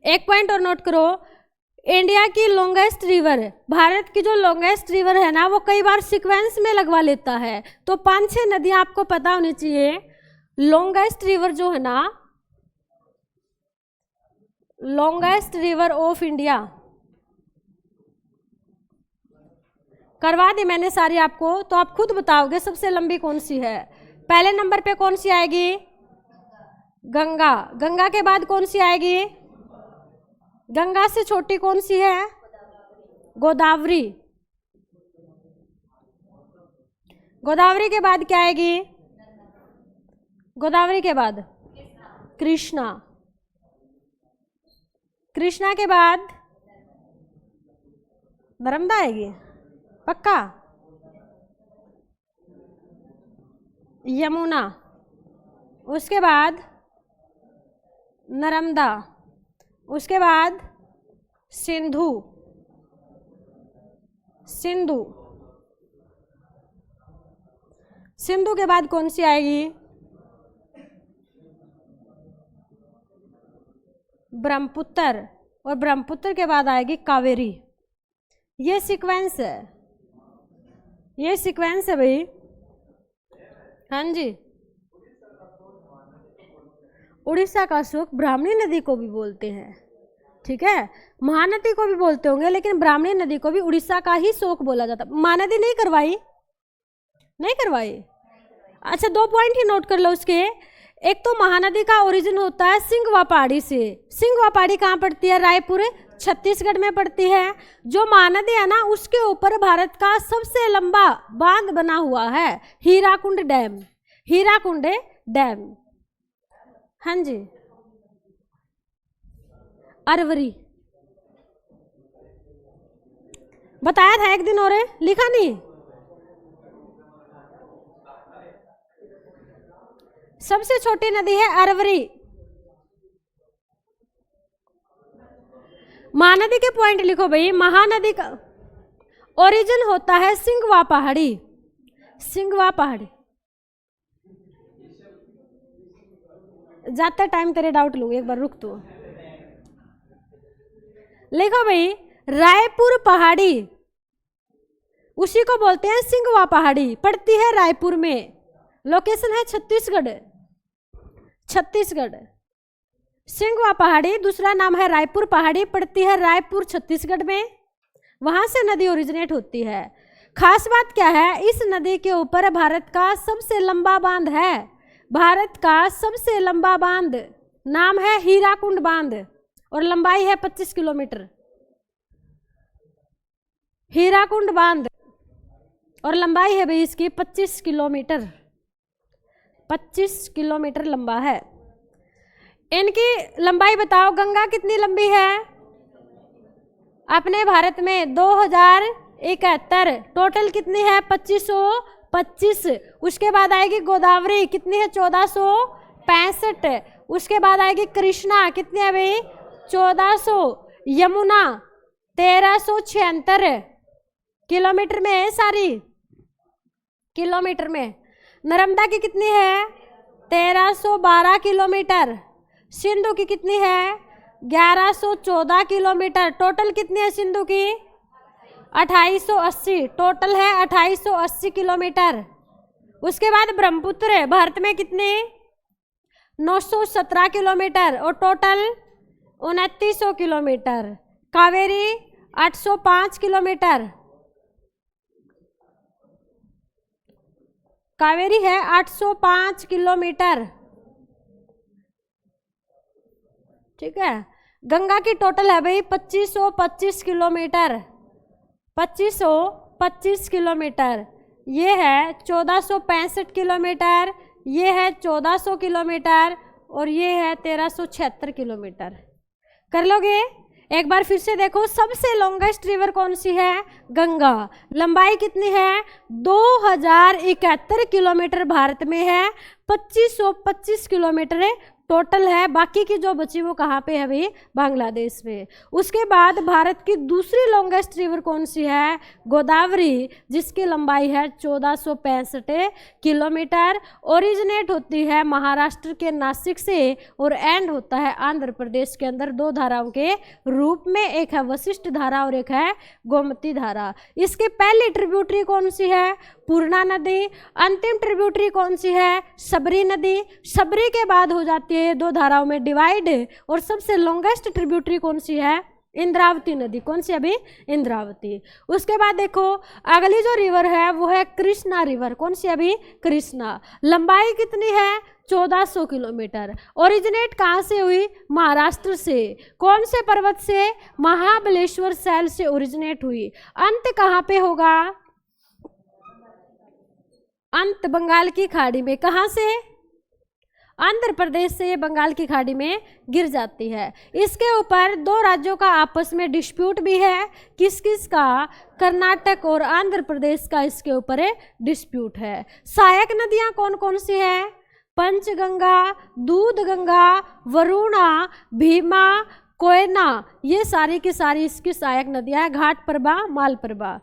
एक पॉइंट और नोट करो। इंडिया की लॉन्गेस्ट रिवर, भारत की जो लॉन्गेस्ट रिवर है ना, वो कई बार सीक्वेंस में लगवा लेता है। तो 5-6 नदियां आपको पता होनी चाहिए। लॉन्गेस्ट रिवर जो है ना, लॉन्गेस्ट रिवर ऑफ इंडिया, करवा दी मैंने सारी आपको। तो आप खुद बताओगे सबसे लंबी कौन सी है। पहले नंबर पे कौन सी आएगी? गंगा। गंगा के बाद कौन सी आएगी? गंगा से छोटी कौन सी है? गोदावरी। गोदावरी के बाद क्या आएगी? गोदावरी के बाद कृष्णा। कृष्णा के बाद नर्मदा आएगी पक्का। यमुना, उसके बाद नर्मदा, उसके बाद सिंधु। सिंधु, सिंधु के बाद कौन सी आएगी? ब्रह्मपुत्र। और ब्रह्मपुत्र के बाद आएगी कावेरी। ये सीक्वेंस है, ये सीक्वेंस है भाई। हाँ जी, उड़ीसा का शोक ब्राह्मणी नदी को भी बोलते हैं। ठीक है, महानदी को भी बोलते होंगे, लेकिन ब्राह्मणी नदी को भी उड़ीसा का ही शोक बोला जाता। महानदी नहीं करवाई? नहीं करवाई। अच्छा, 2 पॉइंट ही नोट कर लो उसके। एक तो महानदी का ओरिजिन होता है सिंगवा पहाड़ी से। सिंगवा पहाड़ी कहाँ पड़ती है? रायपुर, छत्तीसगढ़ में पड़ती है। जो महानदी है ना, उसके ऊपर भारत का सबसे लंबा बांध बना हुआ है, हीराकुंड डैम। हीराकुंड डैम। हाँ जी, अरवरी बताया था एक दिन, और लिखा नहीं। सबसे छोटी नदी है अरवरी। महानदी के पॉइंट लिखो भाई। महानदी का ओरिजिन होता है सिंगवा पहाड़ी। सिंगवा पहाड़ी। जाते टाइम तेरे डाउट लूंगी, एक बार रुक तू। लिखो भाई, रायपुर पहाड़ी, उसी को बोलते हैं सिंगवा पहाड़ी, पड़ती है रायपुर में। लोकेशन है छत्तीसगढ़। छत्तीसगढ़। सिंगवा पहाड़ी दूसरा नाम है रायपुर पहाड़ी, पड़ती है रायपुर छत्तीसगढ़ में। वहां से नदी ओरिजिनेट होती है। खास बात क्या है, इस नदी के ऊपर भारत का सबसे लंबा बांध है। भारत का सबसे लंबा बांध नाम है हीराकुंड बांध और लंबाई है 25 किलोमीटर। हीराकुंड बांध और लंबाई है भाई इसकी 25 किलोमीटर। 25 किलोमीटर लंबा है। इनकी लंबाई बताओ, गंगा कितनी लंबी है अपने भारत में? 2071। टोटल कितनी है? 2525। उसके बाद आएगी गोदावरी, कितनी है? 1465। उसके बाद आएगी कृष्णा, कितनी है भाई? 1400। यमुना 1376 किलोमीटर में है सारी, किलोमीटर में। नर्मदा की कितनी है? 1312 किलोमीटर। सिंधु की कितनी है? 1114 किलोमीटर। टोटल कितनी है सिंधु की? 2880। टोटल है 2880 किलोमीटर। उसके बाद ब्रह्मपुत्र भारत में कितने? 917 किलोमीटर और total 2900 kilometre. Kaveri 805 kilometre. Kaveri है 805 किलोमीटर, ठीक है। गंगा की टोटल है भाई 2525 किलोमीटर। 2525 किलोमीटर। ये है 1465 किलोमीटर, ये है 1400 किलोमीटर और ये है 1376 किलोमीटर। कर लोगे? एक बार फिर से देखो, सबसे लॉन्गेस्ट रिवर कौन सी है? गंगा। लंबाई कितनी है? 2071 किलोमीटर भारत में है। 2525 किलोमीटर टोटल है। बाकी की जो बची वो कहाँ पे है भाई? बांग्लादेश में। उसके बाद भारत की दूसरी लॉन्गेस्ट रिवर कौन सी है? गोदावरी, जिसकी लंबाई है 1465 किलोमीटर। ओरिजिनेट होती है महाराष्ट्र के नासिक से और एंड होता है आंध्र प्रदेश के अंदर दो धाराओं के रूप में, एक है वशिष्ठ धारा और एक है गोमती धारा। इसकी पहली ट्रिब्यूटरी कौन सी है? पूर्णा नदी। अंतिम ट्रिब्यूटरी कौन सी है? सबरी नदी। सबरी के बाद हो जाती है दो धाराओं में डिवाइड। और सबसे लॉन्गेस्ट ट्रिब्यूटरी कौन सी है? इंद्रावती नदी। कौन सी अभी? इंद्रावती। उसके बाद देखो अगली जो रिवर है वो है कृष्णा रिवर। कौन सी अभी? कृष्णा। लंबाई कितनी है? 1400 किलोमीटर। ओरिजिनेट कहाँ से हुई? महाराष्ट्र से। कौन से पर्वत से? महाबलेश्वर शैल से ओरिजिनेट हुई। अंत कहाँ पे होगा? अंत बंगाल की खाड़ी में। कहाँ से? आंध्र प्रदेश से बंगाल की खाड़ी में गिर जाती है। इसके ऊपर दो राज्यों का आपस में डिस्प्यूट भी है। किस किस का? कर्नाटक और आंध्र प्रदेश का इसके ऊपर डिस्प्यूट है। सहायक नदियां कौन कौन सी हैं? पंचगंगा, दूधगंगा, वरुणा, भीमा, कोयना, ये सारी की सारी इसकी सहायक नदियां हैं। घाटप्रभा, मालप्रभा।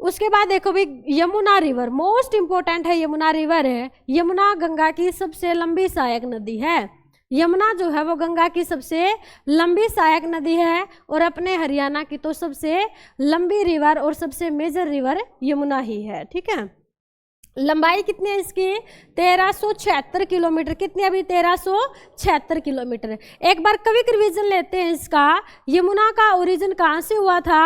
उसके बाद देखो भाई यमुना रिवर, मोस्ट इंपॉर्टेंट है। यमुना रिवर है, यमुना गंगा की सबसे लंबी सहायक नदी है। यमुना जो है वो गंगा की सबसे लंबी सहायक नदी है और अपने हरियाणा की तो सबसे लंबी रिवर और सबसे मेजर रिवर यमुना ही है, ठीक है। लंबाई कितनी है इसकी? 1376 किलोमीटर। कितनी अभी? 1376 किलोमीटर। एक बार क्विक रिवीजन लेते हैं इसका। यमुना का ओरिजिन कहाँ से हुआ था?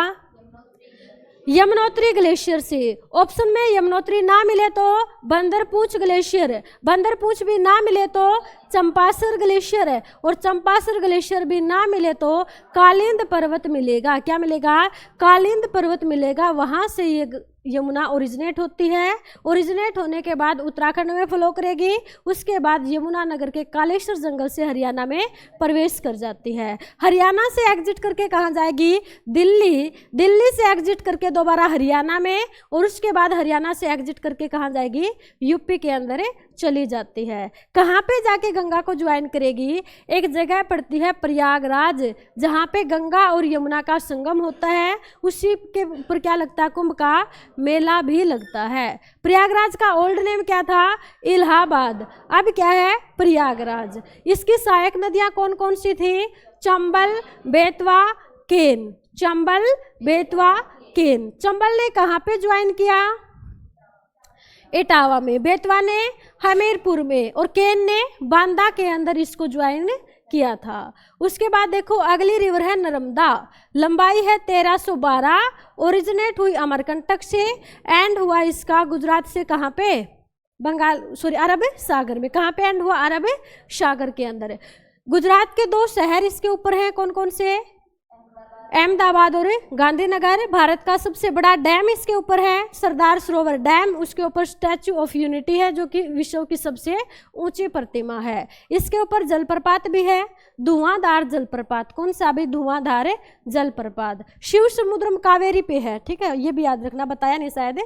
यमुनोत्री ग्लेशियर से। ऑप्शन में यमुनोत्री ना मिले तो बंदरपूछ ग्लेशियर, बंदरपूछ भी ना मिले तो चंपासर ग्लेशियर है और चंपासर ग्लेशियर भी ना मिले तो कालिंद पर्वत मिलेगा। क्या मिलेगा? कालिंद पर्वत मिलेगा। वहां से ये यमुना ओरिजिनेट होती है। ओरिजिनेट होने के बाद उत्तराखंड में फ्लो करेगी। उसके बाद यमुना नगर के कालेश्वर जंगल से हरियाणा में प्रवेश कर जाती है। हरियाणा से एग्जिट करके कहाँ जाएगी? दिल्ली। दिल्ली से एग्जिट करके दोबारा हरियाणा में और उसके बाद हरियाणा से एग्जिट करके कहाँ जाएगी? यूपी के अंदर चली जाती है। कहाँ पे जाके गंगा को ज्वाइन करेगी? एक जगह पड़ती है प्रयागराज, जहाँ पे गंगा और यमुना का संगम होता है। उसी के ऊपर क्या लगता है? कुंभ का मेला भी लगता है। प्रयागराज का ओल्ड नेम क्या था? इलाहाबाद। अब क्या है? प्रयागराज। इसकी सहायक नदियां कौन कौन सी थी? चंबल, बेतवा, केन। चंबल, बेतवा, केन। चंबल ने कहाँ पे ज्वाइन किया? इटावा में। बेतवा ने हमीरपुर में और केन ने बांदा के अंदर इसको ज्वाइन किया था। उसके बाद देखो अगली रिवर है नर्मदा। लंबाई है 1312। ओरिजिनेट हुई अमरकंटक से, एंड हुआ इसका गुजरात से कहाँ पे? बंगाल सॉरी अरब सागर में। कहाँ पे एंड हुआ? अरब सागर के अंदर। गुजरात के 2 शहर इसके ऊपर हैं, कौन कौन से? अहमदाबाद और गांधीनगर। भारत का सबसे बड़ा डैम इसके ऊपर है सरदार सरोवर डैम। उसके ऊपर स्टैचू ऑफ यूनिटी है जो कि विश्व की सबसे ऊंची प्रतिमा है। इसके ऊपर जलप्रपात भी है, धुआंधार जलप्रपात। कौन सा? भी धुआंधार जलप्रपात। शिव समुद्रम कावेरी पे है, ठीक है, ये भी याद रखना, बताया नहीं शायद।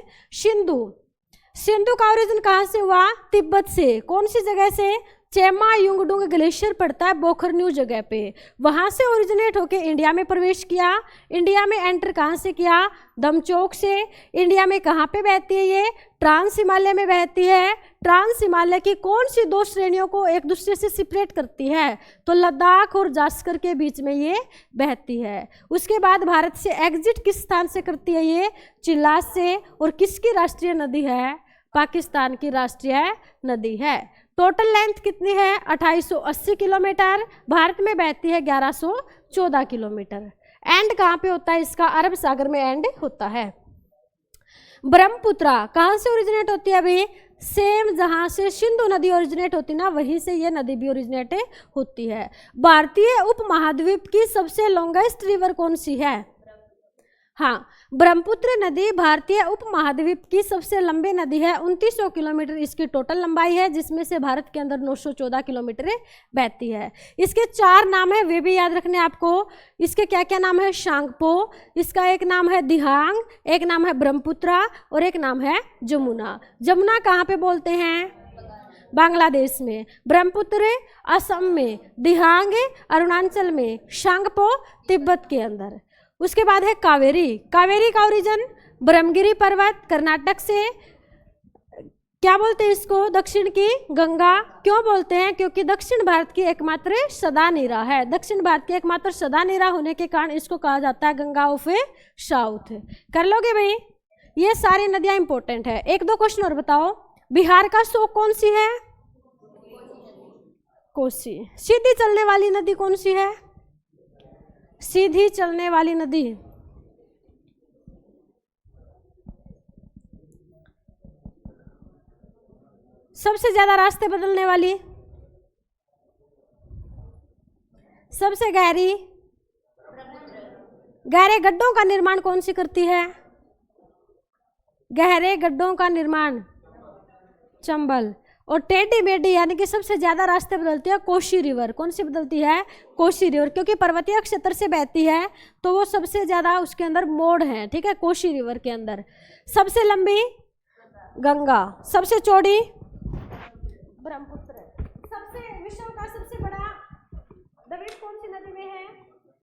सिंधु का ओरिजिन कहाँ से हुआ? तिब्बत से। कौन सी जगह से? चेमा युंगडुंग ग्लेशियर पड़ता है बोखरन्यू जगह पे, वहां से ओरिजिनेट होके इंडिया में प्रवेश किया। इंडिया में एंटर कहाँ से किया? दमचौक से। इंडिया में कहाँ पे बहती है ये? ट्रांस हिमालय में बहती है। ट्रांस हिमालय की कौन सी 2 श्रेणियों को एक दूसरे से सेपरेट करती है? तो लद्दाख और जास्कर के बीच में ये बहती है। उसके बाद भारत से एग्जिट किस स्थान से करती है ये? चिल्लास से। और किसकी राष्ट्रीय नदी है? पाकिस्तान की राष्ट्रीय नदी है। टोटल लेंथ कितनी है? 2880 किलोमीटर। भारत में बहती है 1114 किलोमीटर। एंड कहाँ पे होता है इसका? अरब सागर में एंड होता है। ब्रह्मपुत्रा कहाँ से ओरिजिनेट होती है? अभी सेम जहाँ से सिंधु नदी ओरिजिनेट होती ना, वहीं से ये नदी भी ओरिजिनेट होती है। भारतीय उपमहाद्वीप की सबसे लॉन्गेस्ट रिवर कौन सी है? हाँ, ब्रह्मपुत्र नदी भारतीय उपमहाद्वीप की सबसे लंबी नदी है। 2900 किलोमीटर इसकी टोटल लंबाई है, जिसमें से भारत के अंदर 914 किलोमीटर बहती है। इसके 4 नाम है, वे भी याद रखने आपको। इसके क्या क्या नाम है? शांगपो, इसका एक नाम है दिहांग, एक नाम है ब्रह्मपुत्रा और एक नाम है जमुना। जमुना कहाँ पे बोलते हैं? बांग्लादेश में। ब्रह्मपुत्र असम में, दिहांग अरुणाचल में, शांगपो तिब्बत के अंदर। उसके बाद है कावेरी। कावेरी का ओरिजिन ब्रह्मगिरी पर्वत कर्नाटक से। क्या बोलते हैं इसको? दक्षिण की गंगा। क्यों बोलते हैं? क्योंकि दक्षिण भारत की एकमात्र सदा नीरा है। दक्षिण भारत की एकमात्र सदा नीरा होने के कारण इसको कहा जाता है गंगा ऑफ साउथ। कर लोगे भाई? ये सारी नदियां इंपॉर्टेंट है। 1-2 क्वेश्चन और बताओ। बिहार का शोक कौन सी है? कोसी। सीधी चलने वाली नदी कौन सी है? सीधी चलने वाली नदी सबसे ज्यादा रास्ते बदलने वाली, सबसे गहरी, गहरे गड्ढों का निर्माण कौन सी करती है? गहरे गड्ढों का निर्माण चंबल। और टेढ़ी मेढ़ी यानी कि सबसे ज्यादा रास्ते बदलती है कोसी रिवर। कौन सी बदलती है? कोसी रिवर, क्योंकि पर्वतीय क्षेत्र से बहती है तो वो सबसे ज्यादा उसके अंदर मोड़ है, ठीक है, कोसी रिवर के अंदर। सबसे लंबी गंगा, सबसे चौड़ी ब्रह्मपुत्र। सबसे विश्व का सबसे बड़ा द्वीप कौन सी नदी में है?